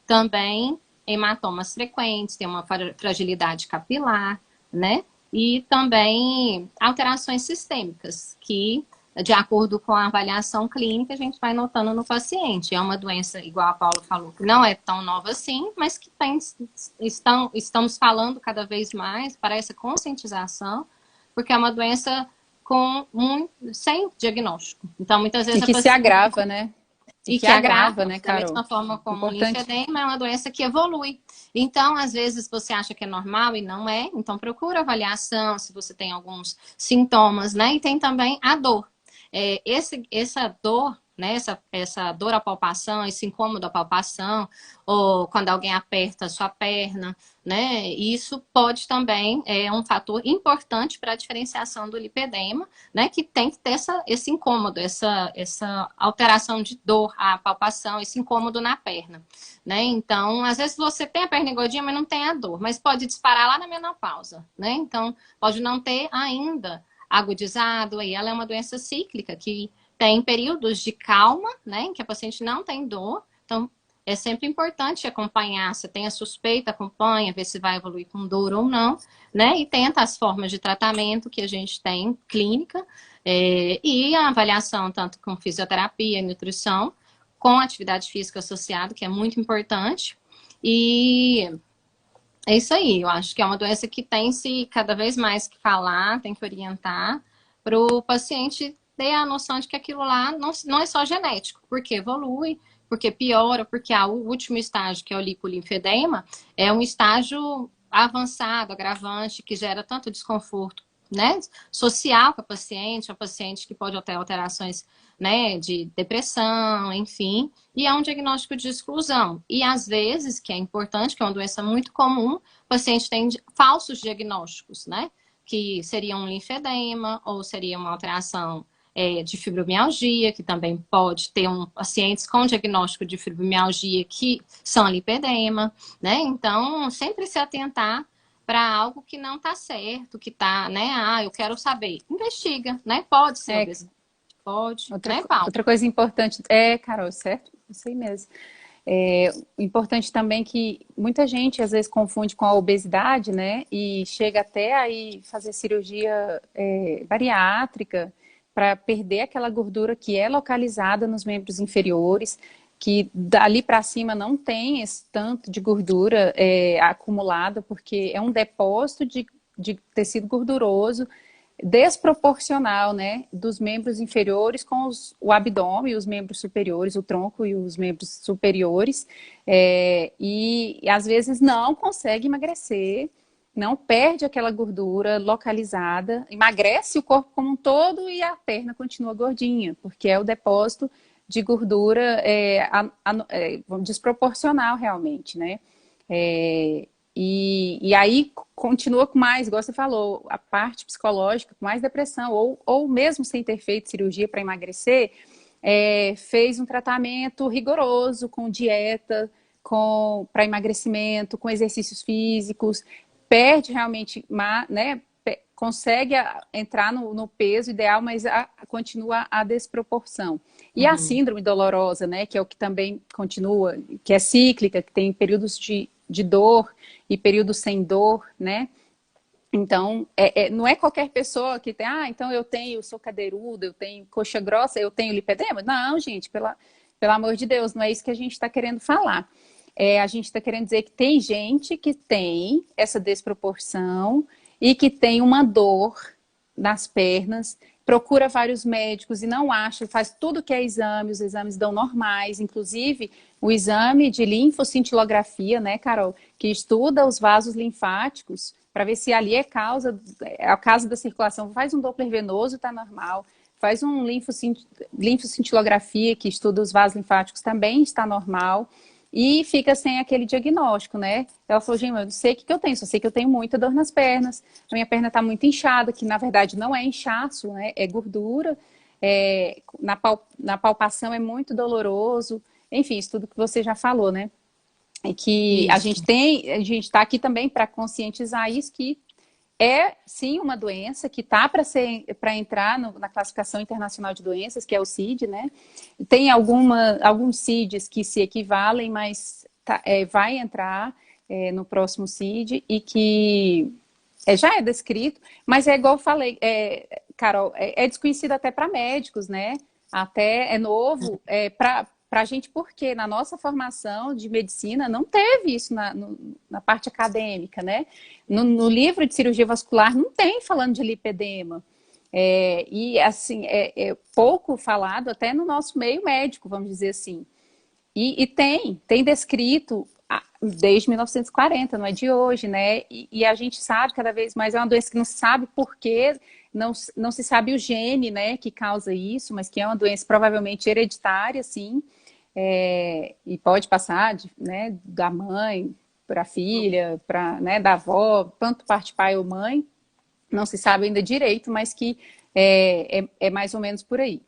também hematomas frequentes, tem uma fragilidade capilar, né? E também alterações sistêmicas, que, de acordo com a avaliação clínica, a gente vai notando no paciente. É uma doença, igual a Paula falou, que não é tão nova assim, mas que estamos falando cada vez mais para essa conscientização, porque é uma doença sem diagnóstico. Então, muitas vezes e que se agrava, né? E que agrava, né, Carol? Da mesma forma como o Importante. linfedema é uma doença que evolui. Então, às vezes, você acha que é normal e não é. Então, procura avaliação se você tem alguns sintomas, né? E tem também a dor. Essa dor, né? Essa dor à palpação, esse incômodo à palpação, ou quando alguém aperta a sua perna, né? Isso pode também um fator importante para a diferenciação do lipedema, né? Que tem que ter esse incômodo, essa alteração de dor à palpação, esse incômodo na perna, né? Então, às vezes você tem a perna gordinha, mas não tem a dor, mas pode disparar lá na menopausa, né? Então, pode não ter ainda agudizado, e ela é uma doença cíclica que tem períodos de calma, né, em que a paciente não tem dor. Então, é sempre importante acompanhar. Se tem a suspeita, acompanha, ver se vai evoluir com dor ou não, né? E tenta as formas de tratamento que a gente tem, clínica, e a avaliação tanto com fisioterapia e nutrição, com atividade física associada, que é muito importante. E é isso aí, eu acho que é uma doença que tem se cada vez mais que falar, tem que orientar para o paciente ter a noção de que aquilo lá não é só genético, porque evolui, porque piora, porque o último estágio, que é o lipolinfedema, é um estágio avançado, agravante, que gera tanto desconforto, né, social para a paciente que pode ter alterações, né, de depressão, enfim, e é um diagnóstico de exclusão. E às vezes, que é importante, que é uma doença muito comum, o paciente tem falsos diagnósticos, né, que seria um linfedema ou seria uma alteração de fibromialgia, que também pode ter pacientes com diagnóstico de fibromialgia que são lipedema, né? Então, sempre se atentar para algo que não está certo, que está, né? Eu quero saber. Investiga, né? Pode ser obesidade, pode, né, Paulo? Outra coisa importante, Carol, certo? Isso aí mesmo. Importante também que muita gente às vezes confunde com a obesidade, né? E chega até aí fazer cirurgia bariátrica para perder aquela gordura que é localizada nos membros inferiores, que dali para cima não tem esse tanto de gordura acumulada, porque é um depósito de tecido gorduroso desproporcional, né, dos membros inferiores com o abdômen, os membros superiores, o tronco e os membros superiores, e às vezes não consegue emagrecer, não perde aquela gordura localizada, emagrece o corpo como um todo e a perna continua gordinha, porque é o depósito de gordura desproporcional realmente, né? E aí continua com mais, igual você falou, a parte psicológica, com mais depressão, ou mesmo sem ter feito cirurgia para emagrecer, fez um tratamento rigoroso com dieta, para emagrecimento, com exercícios físicos, perde realmente, né, consegue entrar no peso ideal, mas continua a desproporção. E a síndrome dolorosa, né, que é o que também continua, que é cíclica, que tem períodos de dor e períodos sem dor, né? Então, não é qualquer pessoa que tem, então eu sou cadeiruda, eu tenho coxa grossa, eu tenho lipedema. Não, gente, pelo amor de Deus, não é isso que a gente está querendo falar. A gente está querendo dizer que tem gente que tem essa desproporção e que tem uma dor nas pernas, procura vários médicos e não acha, faz tudo que é exame, os exames dão normais, inclusive o exame de linfoscintilografia, né, Carol, que estuda os vasos linfáticos para ver se ali é a causa da circulação. Faz um Doppler venoso, está normal. Faz um linfoscintilografia que estuda os vasos linfáticos, também está normal. E fica sem aquele diagnóstico, né? Ela falou, gente, eu não sei o que eu tenho, só sei que eu tenho muita dor nas pernas, a minha perna está muito inchada, que na verdade não é inchaço, né? É gordura, na palpação é muito doloroso, enfim, isso tudo que você já falou, né? É que a gente está aqui também para conscientizar isso, que é sim uma doença que está para entrar na classificação internacional de doenças, que é o CID, né? Tem alguns CIDs que se equivalem, mas vai entrar no próximo CID e que já é descrito, mas é igual eu falei, Carol, é desconhecido até para médicos, né? Até é novo para a gente, porque na nossa formação de medicina não teve isso na parte acadêmica, né? No livro de cirurgia vascular não tem falando de lipedema. E assim, é pouco falado até no nosso meio médico, vamos dizer assim. E tem descrito desde 1940, não é de hoje, né? E a gente sabe cada vez mais, é uma doença que não se sabe por quê, não se sabe o gene, né, que causa isso, mas que é uma doença provavelmente hereditária, sim, e pode passar, né, da mãe para a filha, né, da avó, tanto parte pai ou mãe, não se sabe ainda direito, mas que é mais ou menos por aí.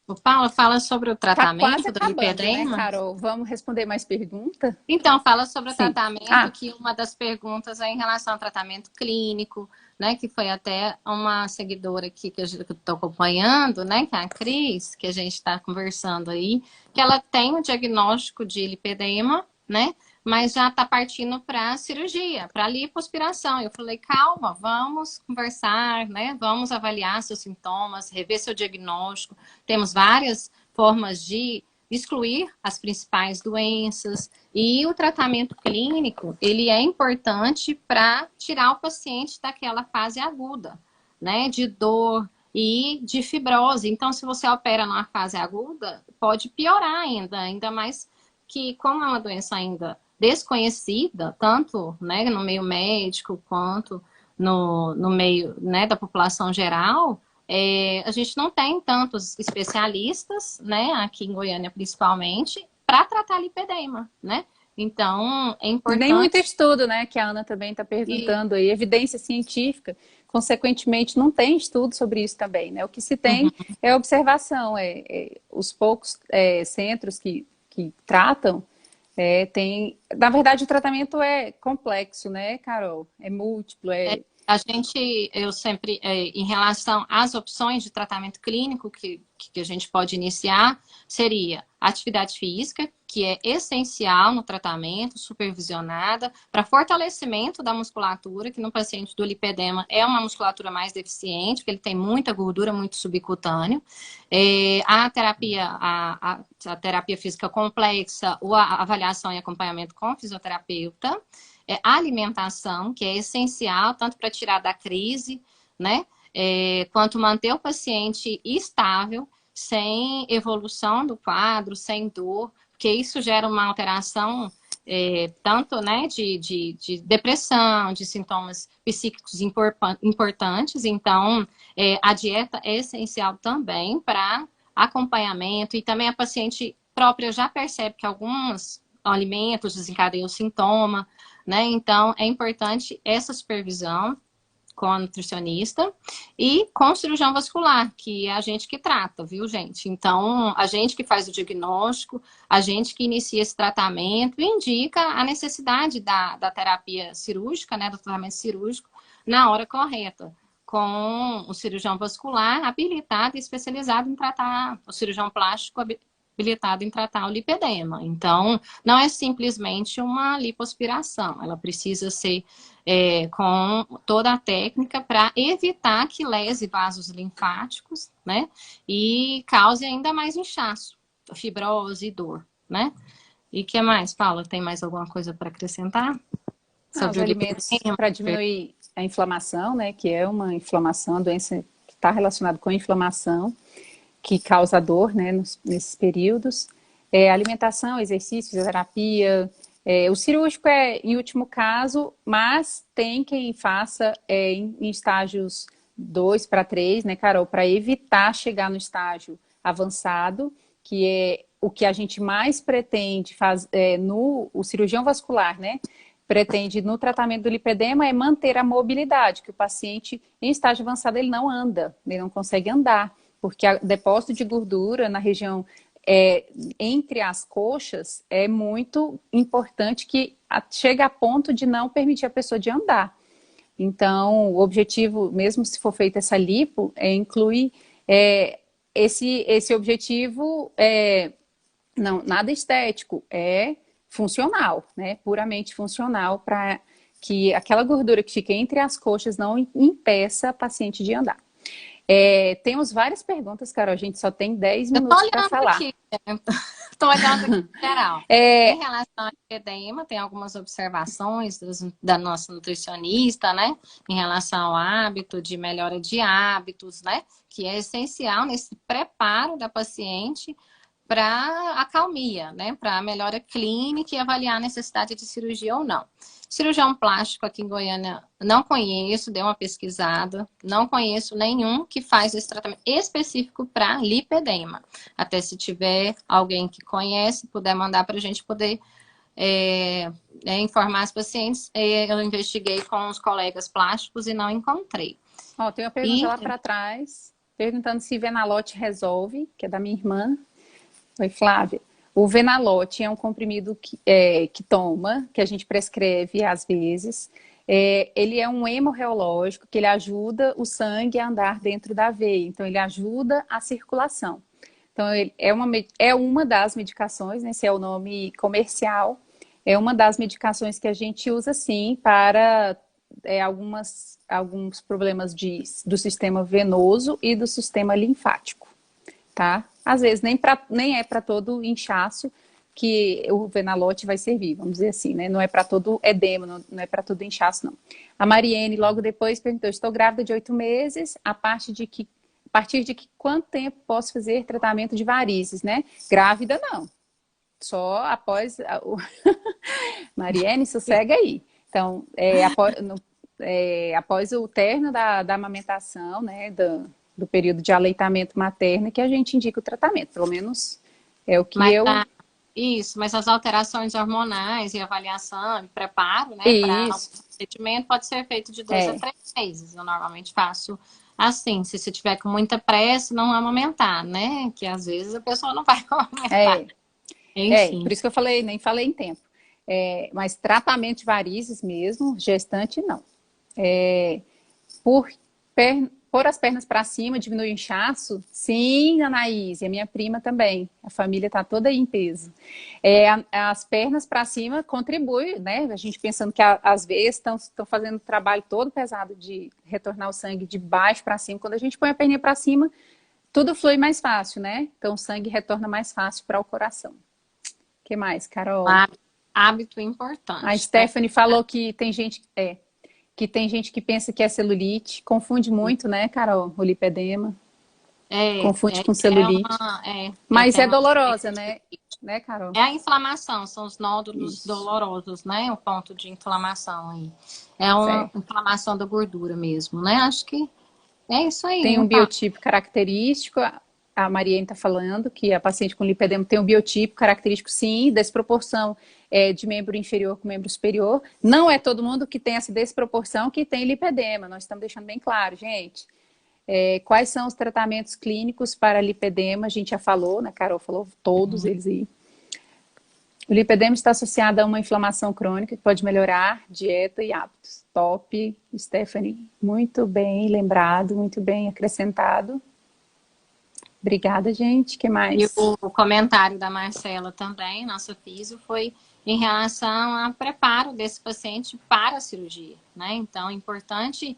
O Paula fala sobre o Tá quase tratamento do acabando, né, lipedema. Carol? Vamos responder mais pergunta? Então, fala sobre o Sim. tratamento, que uma das perguntas é em relação ao tratamento clínico, né? Que foi até uma seguidora aqui que eu estou acompanhando, né? Que é a Cris, que a gente está conversando aí, que ela tem o diagnóstico de lipedema, né? Mas já está partindo para cirurgia, para lipoaspiração. Eu falei, calma, vamos conversar, né? Vamos avaliar seus sintomas, rever seu diagnóstico. Temos várias formas de excluir as principais doenças, e o tratamento clínico, ele é importante para tirar o paciente daquela fase aguda, né, de dor e de fibrose. Então, se você opera numa fase aguda, pode piorar ainda mais que, como é uma doença ainda desconhecida, tanto, né, no meio médico quanto no meio, né, da população geral, a gente não tem tantos especialistas, né, aqui em Goiânia principalmente, para tratar lipedema, né? Então, é importante... Nem muito estudo, né, que a Ana também está perguntando aí, evidência científica, consequentemente não tem estudo sobre isso também, né? O que se tem é observação, os poucos centros que tratam, na verdade o tratamento é complexo, né, Carol? É múltiplo, eu sempre, em relação às opções de tratamento clínico que a gente pode iniciar, seria atividade física, que é essencial no tratamento, supervisionada, para fortalecimento da musculatura, que no paciente do lipedema é uma musculatura mais deficiente, porque ele tem muita gordura, muito subcutâneo. A terapia física complexa, ou a avaliação e acompanhamento com fisioterapeuta, a alimentação, que é essencial, tanto para tirar da crise, né? quanto manter o paciente estável, sem evolução do quadro, sem dor, porque isso gera uma alteração tanto, né, de depressão, de sintomas psíquicos importantes. Então, a dieta é essencial também para acompanhamento, e também a paciente própria já percebe que alguns alimentos desencadeiam o sintoma, né? Então, é importante essa supervisão com a nutricionista e com o cirurgião vascular, que é a gente que trata, viu, gente? Então, a gente que faz o diagnóstico, a gente que inicia esse tratamento e indica a necessidade da terapia cirúrgica, né, do tratamento cirúrgico, na hora correta, com o cirurgião vascular habilitado e especializado em tratar, o cirurgião plástico habilitado em tratar o lipedema. Então, não é simplesmente uma lipoaspiração, ela precisa ser com toda a técnica para evitar que lese vasos linfáticos, né? E cause ainda mais inchaço, fibrose e dor, né? E o que mais, Paula? Tem mais alguma coisa para acrescentar? Os alimentos para diminuir a inflamação, né? Que é uma inflamação, a doença que está relacionada com a inflamação, que causa dor, né? Nesses períodos. Alimentação, exercício, fisioterapia. O cirúrgico é em último caso, mas tem quem faça em estágios 2 para 3, né, Carol? Para evitar chegar no estágio avançado, que é o que a gente mais pretende fazer o cirurgião vascular, né? Pretende no tratamento do lipedema é manter a mobilidade, que o paciente em estágio avançado ele não anda, ele não consegue andar, porque o depósito de gordura na região entre as coxas é muito importante, que chega a ponto de não permitir a pessoa de andar. Então, o objetivo, mesmo se for feita essa lipo, inclui esse objetivo, não, nada estético, é funcional, né? Puramente funcional, para que aquela gordura que fica entre as coxas não impeça a paciente de andar. Temos várias perguntas, Carol, a gente só tem 10 minutos para falar. Estou olhando aqui em geral. Em relação ao lipedema, tem algumas observações da nossa nutricionista, né? Em relação ao hábito, de melhora de hábitos, né? Que é essencial nesse preparo da paciente para acalmia, né? Para a melhora clínica e avaliar a necessidade de cirurgia ou não. Cirurgião plástico aqui em Goiânia não conheço, dei uma pesquisada, não conheço nenhum que faz esse tratamento específico para lipedema. Até se tiver alguém que conhece, puder mandar para a gente poder informar as pacientes. Eu investiguei com os colegas plásticos e não encontrei. Tem uma pergunta lá para trás, perguntando se Venalote resolve, que é da minha irmã. Oi, Flávia. O Venalote é um comprimido que toma, que a gente prescreve às vezes. Ele é um hemorreológico, que ele ajuda o sangue a andar dentro da veia. Então, ele ajuda a circulação. Então, ele é uma das medicações, né, esse é o nome comercial, é uma das medicações que a gente usa, sim, para alguns problemas do sistema venoso e do sistema linfático, tá? Às vezes nem é para todo inchaço que o Venalote vai servir, vamos dizer assim, né? Não é para todo edema, não é para todo inchaço, não. A Mariene, logo depois, perguntou: estou grávida de 8 meses, a partir de quanto tempo posso fazer tratamento de varizes, né? Grávida, não. Só após... Mariene, sossega aí. Então, após o término da amamentação, né, do período de aleitamento materno, que a gente indica o tratamento, pelo menos é o que Isso, mas as alterações hormonais e avaliação e preparo, né, para o procedimento pode ser feito de 2 a 3 meses. Eu normalmente faço assim, se você tiver com muita pressa, não amamentar, né, que às vezes a pessoa não vai amamentar. Enfim. Por isso que eu falei, nem falei em tempo. Mas tratamento de varizes mesmo, gestante, não. Pôr as pernas para cima, diminuir o inchaço? Sim, Anaís, e a minha prima também. A família está toda aí em peso. As pernas para cima contribuem, né? A gente pensando que às vezes estão fazendo o trabalho todo pesado de retornar o sangue de baixo para cima. Quando a gente põe a perninha para cima, tudo flui mais fácil, né? Então o sangue retorna mais fácil para o coração. O que mais, Carol? Hábito importante. A Stephanie falou que tem gente... que tem gente que pensa que é celulite, confunde muito, né, Carol? O lipedema. Confunde com celulite. Mas é dolorosa, né? Né, Carol? É a inflamação, são os nódulos dolorosos, né? O ponto de inflamação aí. É uma inflamação da gordura mesmo, né? Acho que é isso aí. Tem um biotipo característico. A Mariane está falando que a paciente com lipedema tem um biotipo característico, sim, desproporção de membro inferior com membro superior. Não é todo mundo que tem essa desproporção que tem lipedema. Nós estamos deixando bem claro, gente. Quais são os tratamentos clínicos para lipedema? A gente já falou, né? Carol falou todos eles aí. O lipedema está associado a uma inflamação crônica que pode melhorar dieta e hábitos. Top, Stephanie. Muito bem lembrado, muito bem acrescentado. Obrigada, gente. O que mais? E o comentário da Marcela também, nossa físio, foi em relação ao preparo desse paciente para a cirurgia, né? Então, é importante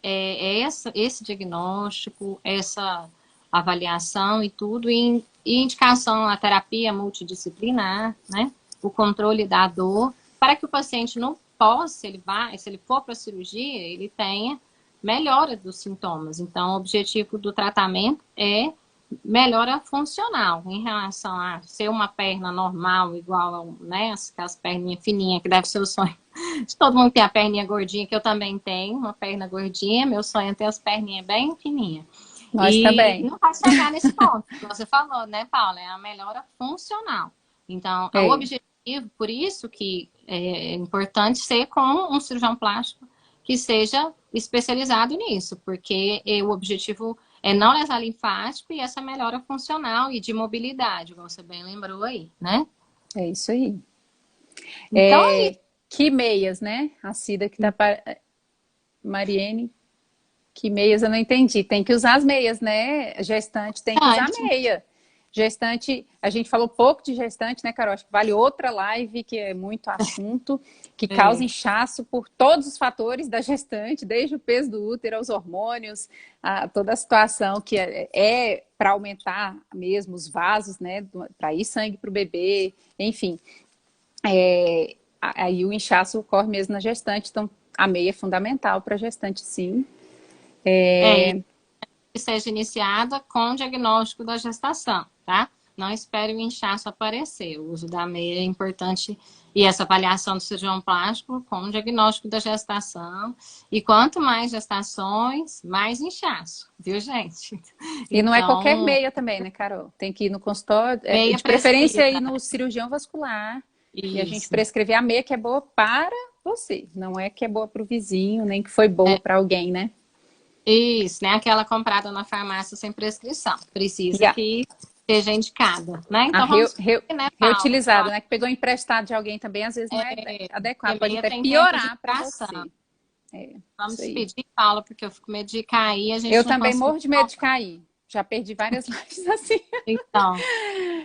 esse diagnóstico, essa avaliação e tudo, e indicação à terapia multidisciplinar, né? O controle da dor, para que o paciente no pós, se ele for para a cirurgia, ele tenha melhora dos sintomas. Então, o objetivo do tratamento é melhora funcional, em relação a ser uma perna normal, igual, né, as perninhas fininhas, que deve ser o sonho de todo mundo ter a perninha gordinha, que eu também tenho, uma perna gordinha, meu sonho é ter as perninhas bem fininhas. Nós também. Não vai chegar nesse ponto, que você falou, né, Paula? É a melhora funcional. Então, o objetivo, por isso que é importante ser com um cirurgião plástico que seja especializado nisso, porque o objetivo é não lesar linfático e essa melhora funcional e de mobilidade, como você bem lembrou aí, né? É isso aí. Então, que meias, né? A Cida que tá para... Mariene, que meias eu não entendi. Tem que usar as meias, né? Gestante tem que usar meia. Gestante, a gente falou pouco de gestante, né, Carol? Acho que vale outra live, que é muito assunto, que causa inchaço por todos os fatores da gestante, desde o peso do útero aos hormônios, toda a situação que é para aumentar mesmo os vasos, né, para ir sangue para o bebê, enfim. Aí o inchaço ocorre mesmo na gestante, então a meia é fundamental para a gestante, sim. Que seja iniciada com o diagnóstico da gestação, tá? Não espere o inchaço aparecer. O uso da meia é importante e essa avaliação do cirurgião plástico com o diagnóstico da gestação. E quanto mais gestações, mais inchaço, viu, gente? E não é qualquer meia também, né, Carol? Tem que ir no consultório, de preferência ir no cirurgião vascular. Isso. E a gente prescrever a meia que é boa para você. Não é que é boa para o vizinho, nem que foi boa para alguém, né? Isso, né? Aquela comprada na farmácia sem prescrição. Precisa que seja indicada, né? Então, reutilizada, né? Que pegou emprestado de alguém também, às vezes não é adequado. Pode até piorar para você. Vamos pedir, Paula, porque eu fico com medo de cair. Eu também morro de medo de cair. Já perdi várias lives assim. Então.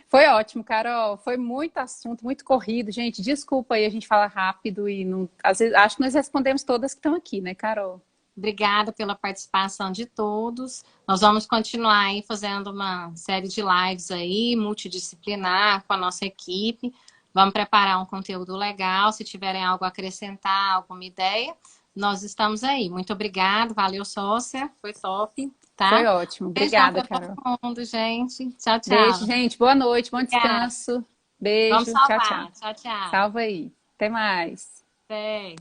Foi ótimo, Carol. Foi muito assunto, muito corrido. Gente, desculpa aí, a gente fala rápido e não... Às vezes, acho que nós respondemos todas que estão aqui, né, Carol? Obrigada pela participação de todos. Nós vamos continuar aí fazendo uma série de lives aí, multidisciplinar, com a nossa equipe. Vamos preparar um conteúdo legal. Se tiverem algo a acrescentar, alguma ideia, nós estamos aí. Muito obrigada. Valeu, sócia. Foi top. Tá? Foi ótimo. Obrigada, Carol. Todo mundo, gente. Tchau, tchau. Beijo, gente. Boa noite, bom descanso. Beijo. Vamos salvar. Tchau, tchau. Tchau, tchau. Salva aí. Até mais. Até.